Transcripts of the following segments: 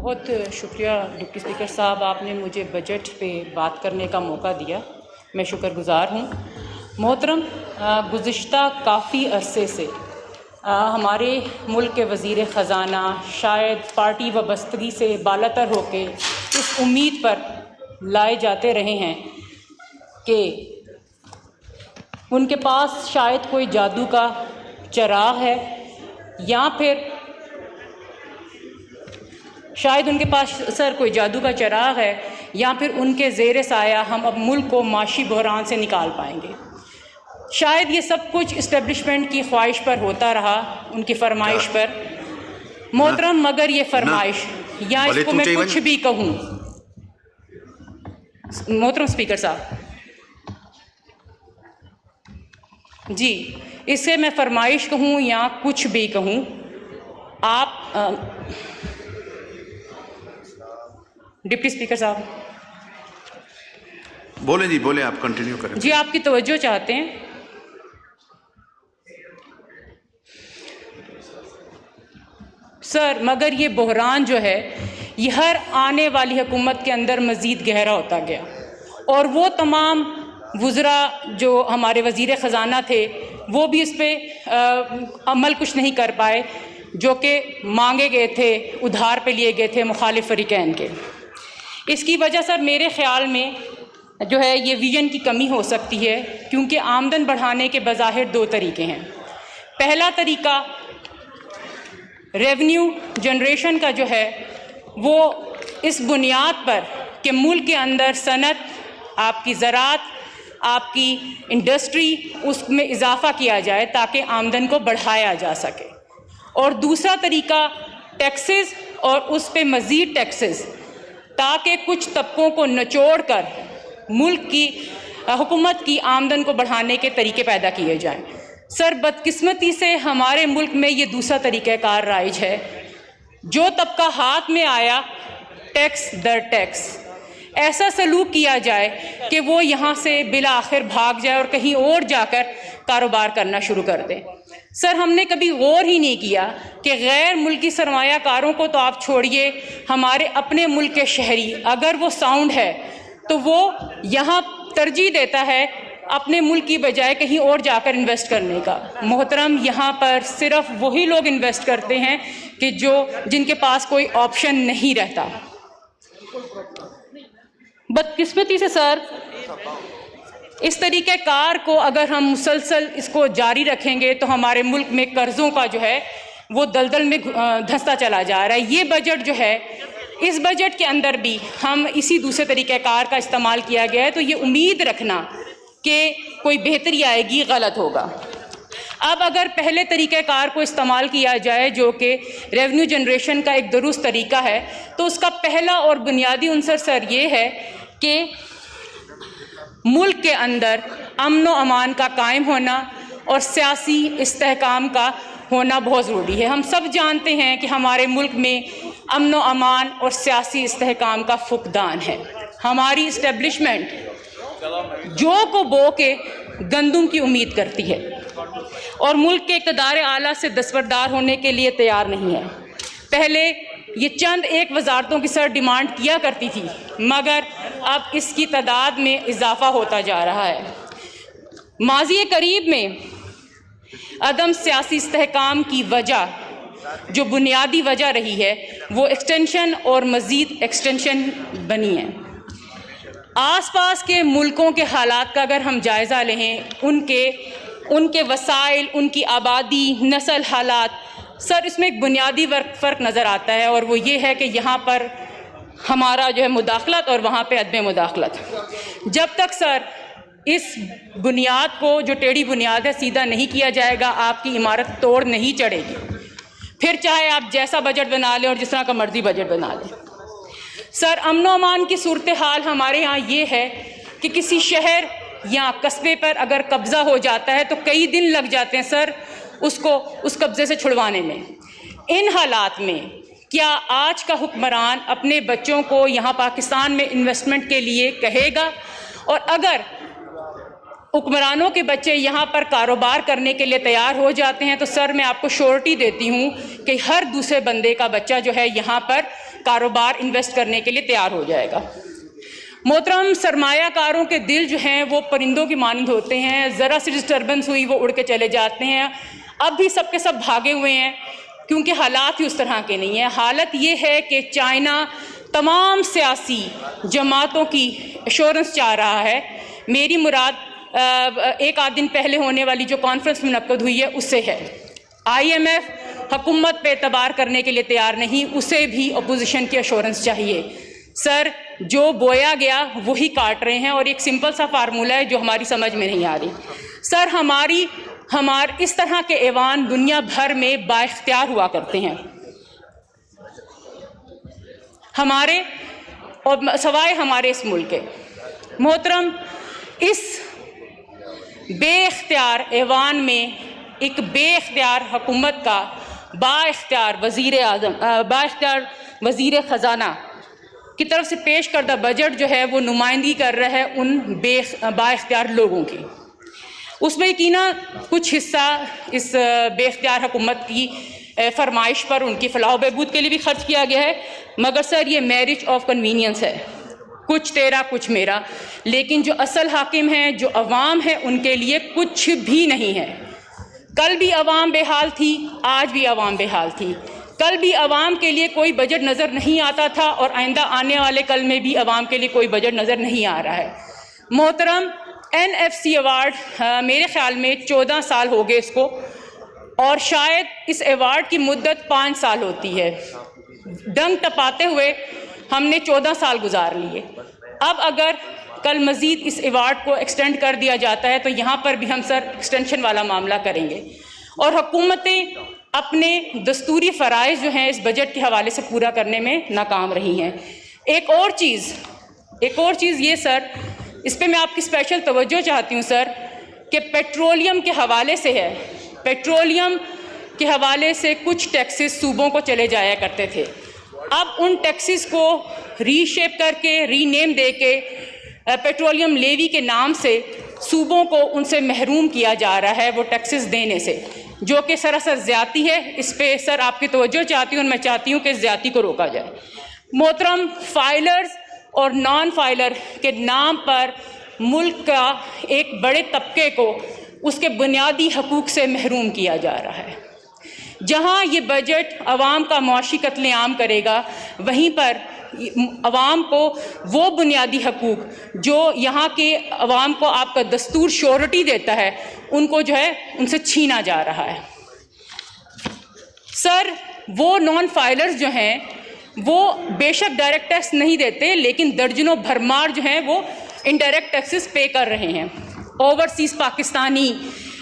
بہت شکریہ deputy speaker صاحب، آپ نے مجھے بجٹ پہ بات کرنے کا موقع دیا، میں شکر گزار ہوں۔ محترم، گزشتہ کافی عرصے سے ہمارے ملک کے وزیر خزانہ شاید پارٹی وابستگی سے بالاتر ہو کے اس امید پر لائے جاتے رہے ہیں کہ ان کے پاس شاید کوئی جادو کا چراغ ہے، یا پھر شاید ان کے پاس سر کوئی جادو کا چراغ ہے، یا پھر ان کے زیر سایہ ہم اب ملک کو معاشی بحران سے نکال پائیں گے۔ شاید یہ سب کچھ اسٹیبلشمنٹ کی خواہش پر ہوتا رہا، ان کی فرمائش پر۔ محترم، مگر یہ فرمائش یا اس کو میں کچھ بھی کہوں، محترم اسپیکر صاحب جی، اسے میں فرمائش کہوں یا کچھ بھی کہوں، آپ ڈپٹی اسپیکر صاحب بولیں جی، بولیں، آپ کنٹینیو کریں جی، آپ کی توجہ چاہتے ہیں۔ سر، مگر یہ بحران جو ہے یہ ہر آنے والی حکومت کے اندر مزید گہرا ہوتا گیا، اور وہ تمام وزراء جو ہمارے وزیر خزانہ تھے وہ بھی اس پہ عمل کچھ نہیں کر پائے، جو کہ مانگے گئے تھے، ادھار پہ لیے گئے تھے مخالف فریقین کے۔ اس کی وجہ سر میرے خیال میں جو ہے یہ ویژن کی کمی ہو سکتی ہے، کیونکہ آمدن بڑھانے کے بظاہر دو طریقے ہیں۔ پہلا طریقہ ریونیو جنریشن کا جو ہے وہ اس بنیاد پر کہ ملک کے اندر صنعت، آپ کی زراعت، آپ کی انڈسٹری، اس میں اضافہ کیا جائے تاکہ آمدن کو بڑھایا جا سکے۔ اور دوسرا طریقہ ٹیکسز اور اس پہ مزید ٹیکسز، تاکہ کچھ طبقوں کو نچوڑ کر ملک کی حکومت کی آمدن کو بڑھانے کے طریقے پیدا کیے جائیں۔ سر، بدقسمتی سے ہمارے ملک میں یہ دوسرا طریقہ کار رائج ہے۔ جو طبقہ ہاتھ میں آیا، ٹیکس در ٹیکس، ایسا سلوک کیا جائے کہ وہ یہاں سے بالآخر بھاگ جائے اور کہیں اور جا کر کاروبار کرنا شروع کر دے۔ سر، ہم نے کبھی غور ہی نہیں کیا کہ غیر ملکی سرمایہ کاروں کو تو آپ چھوڑیے، ہمارے اپنے ملک کے شہری اگر وہ ساؤنڈ ہے تو وہ یہاں ترجیح دیتا ہے اپنے ملک کی بجائے کہیں اور جا کر انویسٹ کرنے کا۔ محترم، یہاں پر صرف وہی لوگ انویسٹ کرتے ہیں کہ جن کے پاس کوئی آپشن نہیں رہتا۔ بدقسمتی سے سر، اس طریقہ کار کو اگر ہم مسلسل اس کو جاری رکھیں گے تو ہمارے ملک میں قرضوں کا جو ہے وہ دلدل میں دھنستا چلا جا رہا ہے۔ یہ بجٹ جو ہے، اس بجٹ کے اندر بھی ہم اسی دوسرے طریقہ کار کا استعمال کیا گیا ہے، تو یہ امید رکھنا کہ کوئی بہتری آئے گی غلط ہوگا۔ اب اگر پہلے طریقہ کار کو استعمال کیا جائے جو کہ ریونیو جنریشن کا ایک درست طریقہ ہے، تو اس کا پہلا اور بنیادی عنصر سر یہ ہے کہ ملک کے اندر امن و امان کا قائم ہونا اور سیاسی استحکام کا ہونا بہت ضروری ہے۔ ہم سب جانتے ہیں کہ ہمارے ملک میں امن و امان اور سیاسی استحکام کا فقدان ہے۔ ہماری اسٹیبلشمنٹ جو کو بو کے گندم کی امید کرتی ہے اور ملک کے اقتدار اعلیٰ سے دستبردار ہونے کے لیے تیار نہیں ہے۔ پہلے یہ چند ایک وزارتوں کی سر ڈیمانڈ کیا کرتی تھی، مگر اب اس کی تعداد میں اضافہ ہوتا جا رہا ہے۔ ماضی قریب میں عدم سیاسی استحکام کی وجہ، جو بنیادی وجہ رہی ہے، وہ ایکسٹینشن اور مزید ایکسٹینشن بنی ہے۔ آس پاس کے ملکوں کے حالات کا اگر ہم جائزہ لیں، ان کے وسائل، ان کی آبادی، نسل، حالات، سر اس میں ایک بنیادی فرق نظر آتا ہے، اور وہ یہ ہے کہ یہاں پر ہمارا جو ہے مداخلت اور وہاں پہ عدم مداخلت۔ جب تک سر اس بنیاد کو، جو ٹیڑھی بنیاد ہے، سیدھا نہیں کیا جائے گا، آپ کی عمارت توڑ نہیں چڑھے گی، پھر چاہے آپ جیسا بجٹ بنا لیں اور جس طرح کا مرضی بجٹ بنا لیں۔ سر، امن و امان کی صورتحال ہمارے ہاں یہ ہے کہ کسی شہر یا قصبے پر اگر قبضہ ہو جاتا ہے تو کئی دن لگ جاتے ہیں سر اس قبضے سے چھڑوانے میں۔ ان حالات میں کیا آج کا حکمران اپنے بچوں کو یہاں پاکستان میں انویسٹمنٹ کے لیے کہے گا؟ اور اگر حکمرانوں کے بچے یہاں پر کاروبار کرنے کے لیے تیار ہو جاتے ہیں تو سر میں آپ کو شورٹی دیتی ہوں کہ ہر دوسرے بندے کا بچہ جو ہے یہاں پر کاروبار انویسٹ کرنے کے لیے تیار ہو جائے گا۔ محترم، سرمایہ کاروں کے دل جو ہیں وہ پرندوں کی مانند ہوتے ہیں، ذرا سی ڈسٹربنس ہوئی وہ اڑ کے چلے جاتے ہیں۔ اب بھی سب کے سب بھاگے ہوئے ہیں کیونکہ حالات ہی اس طرح کے نہیں ہیں۔ حالت یہ ہے کہ چائنا تمام سیاسی جماعتوں کی ایشورنس چاہ رہا ہے۔ میری مراد ایک آدھ دن پہلے ہونے والی جو کانفرنس منعقد ہوئی ہے اس سے ہے۔ IMF حکومت پہ اعتبار کرنے کے لیے تیار نہیں، اسے بھی اپوزیشن کی ایشورنس چاہیے۔ سر، جو بویا گیا وہی کاٹ رہے ہیں، اور ایک سمپل سا فارمولہ ہے جو ہماری سمجھ میں نہیں آ رہی۔ سر، اس طرح کے ایوان دنیا بھر میں با اختیار ہوا کرتے ہیں، ہمارے اور سوائے ہمارے اس ملک کے۔ محترم، اس بے اختیار ایوان میں ایک بے اختیار حکومت کا با اختیار وزیر خزانہ کی طرف سے پیش کردہ بجٹ جو ہے وہ نمائندگی کر رہا ہے ان با اختیار لوگوں کی۔ اس میں یقیناً کچھ حصہ اس بے اختیار حکومت کی فرمائش پر ان کی فلاح و بہبود کے لیے بھی خرچ کیا گیا ہے، مگر سر یہ میرج آف کنوینئنس ہے، کچھ تیرا کچھ میرا۔ لیکن جو اصل حاکم ہیں، جو عوام ہے، ان کے لیے کچھ بھی نہیں ہے۔ کل بھی عوام بے حال تھی، آج بھی عوام بے حال تھی۔ کل بھی عوام کے لیے کوئی بجٹ نظر نہیں آتا تھا، اور آئندہ آنے والے کل میں بھی عوام کے لیے کوئی بجٹ نظر نہیں آ رہا ہے۔ محترم، NFC ایوارڈ میرے خیال میں 14 سال ہو گئے اس کو، اور شاید اس ایوارڈ کی مدت 5 سال ہوتی ہے۔ ڈنگ ٹپاتے ہوئے ہم نے 14 سال گزار لیے۔ اب اگر کل مزید اس ایوارڈ کو ایکسٹینڈ کر دیا جاتا ہے تو یہاں پر بھی ہم سر ایکسٹینشن والا معاملہ کریں گے، اور حکومتیں اپنے دستوری فرائض جو ہیں اس بجٹ کے حوالے سے پورا کرنے میں ناکام رہی ہیں۔ ایک اور چیز یہ سر، اس پہ میں آپ کی اسپیشل توجہ چاہتی ہوں سر، کہ پیٹرولیم کے حوالے سے ہے۔ پیٹرولیم کے حوالے سے کچھ ٹیکسز صوبوں کو چلے جایا کرتے تھے، اب ان ٹیکسز کو ری شیپ کر کے، ری نیم دے کے، پیٹرولیم لیوی کے نام سے صوبوں کو ان سے محروم کیا جا رہا ہے وہ ٹیکسز دینے سے، جو کہ سراسر زیادتی ہے۔ اس پہ سر آپ کی توجہ چاہتی ہوں، اور میں چاہتی ہوں کہ اس زیادتی کو روکا جائے۔ محترم، فائلرز اور نان فائلر کے نام پر ملک کا ایک بڑے طبقے کو اس کے بنیادی حقوق سے محروم کیا جا رہا ہے۔ جہاں یہ بجٹ عوام کا معاشی قتل عام کرے گا، وہیں پر عوام کو وہ بنیادی حقوق جو یہاں کے عوام کو آپ کا دستور شیورٹی دیتا ہے، ان کو جو ہے ان سے چھینا جا رہا ہے۔ سر، وہ نان فائلرز جو ہیں وہ بے شک ڈائریکٹ ٹیکس نہیں دیتے، لیکن درجنوں بھرمار جو ہیں وہ انڈائریکٹ ٹیکسز پے کر رہے ہیں۔ اوورسیز پاکستانی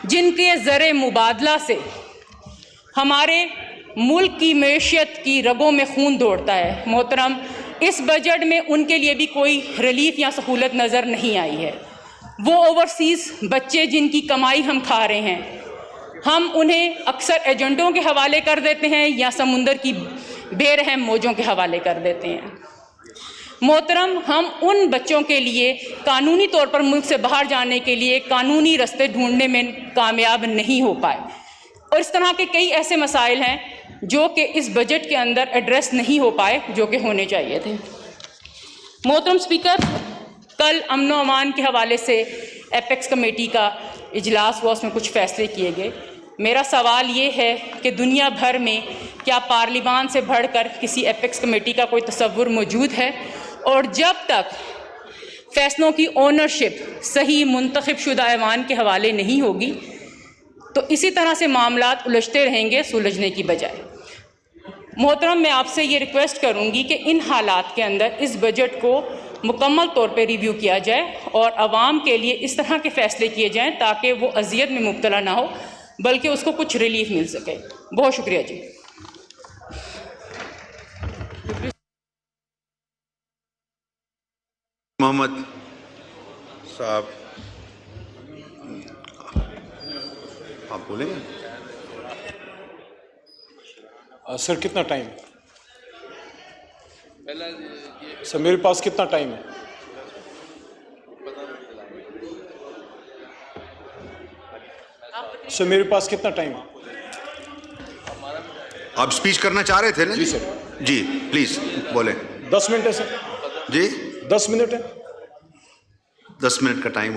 جن کے زر مبادلہ سے ہمارے ملک کی معیشت کی رگوں میں خون دوڑتا ہے، محترم، اس بجٹ میں ان کے لیے بھی کوئی ریلیف یا سہولت نظر نہیں آئی ہے۔ وہ اوورسیز بچے جن کی کمائی ہم کھا رہے ہیں، ہم انہیں اکثر ایجنٹوں کے حوالے کر دیتے ہیں یا سمندر کی بے رحم موجوں کے حوالے کر دیتے ہیں۔ محترم، ہم ان بچوں کے لیے قانونی طور پر ملک سے باہر جانے کے لیے قانونی رستے ڈھونڈنے میں کامیاب نہیں ہو پائے، اور اس طرح کے کئی ایسے مسائل ہیں جو کہ اس بجٹ کے اندر ایڈریس نہیں ہو پائے، جو کہ ہونے چاہیے تھے۔ محترم اسپیکر، کل امن و امان کے حوالے سے ایپیکس کمیٹی کا اجلاس ہوا، اس میں کچھ فیصلے کیے گئے۔ میرا سوال یہ ہے کہ دنیا بھر میں کیا پارلیمان سے بڑھ کر کسی ایپیکس کمیٹی کا کوئی تصور موجود ہے؟ اور جب تک فیصلوں کی اونرشپ صحیح منتخب شدہ ایوان کے حوالے نہیں ہوگی تو اسی طرح سے معاملات الجھتے رہیں گے سلجھنے کی بجائے۔ محترم، میں آپ سے یہ ریکویسٹ کروں گی کہ ان حالات کے اندر اس بجٹ کو مکمل طور پہ ریویو کیا جائے اور عوام کے لیے اس طرح کے فیصلے کیے جائیں تاکہ وہ اذیت میں مبتلا نہ ہو، بلکہ اس کو کچھ ریلیف مل سکے۔ بہت شکریہ جی۔ محمد صاحب، آپ بولیں گے؟ سر کتنا ٹائم؟ سر میرے پاس کتنا ٹائم ہے؟ سر میرے پاس کتنا ٹائم ہے؟ آپ اسپیچ کرنا چاہ رہے تھے نا؟ جی سر، جی پلیز بولیں. 10 منٹ ہے سر, جی 10 منٹ ہے. 10 منٹ کا ٹائم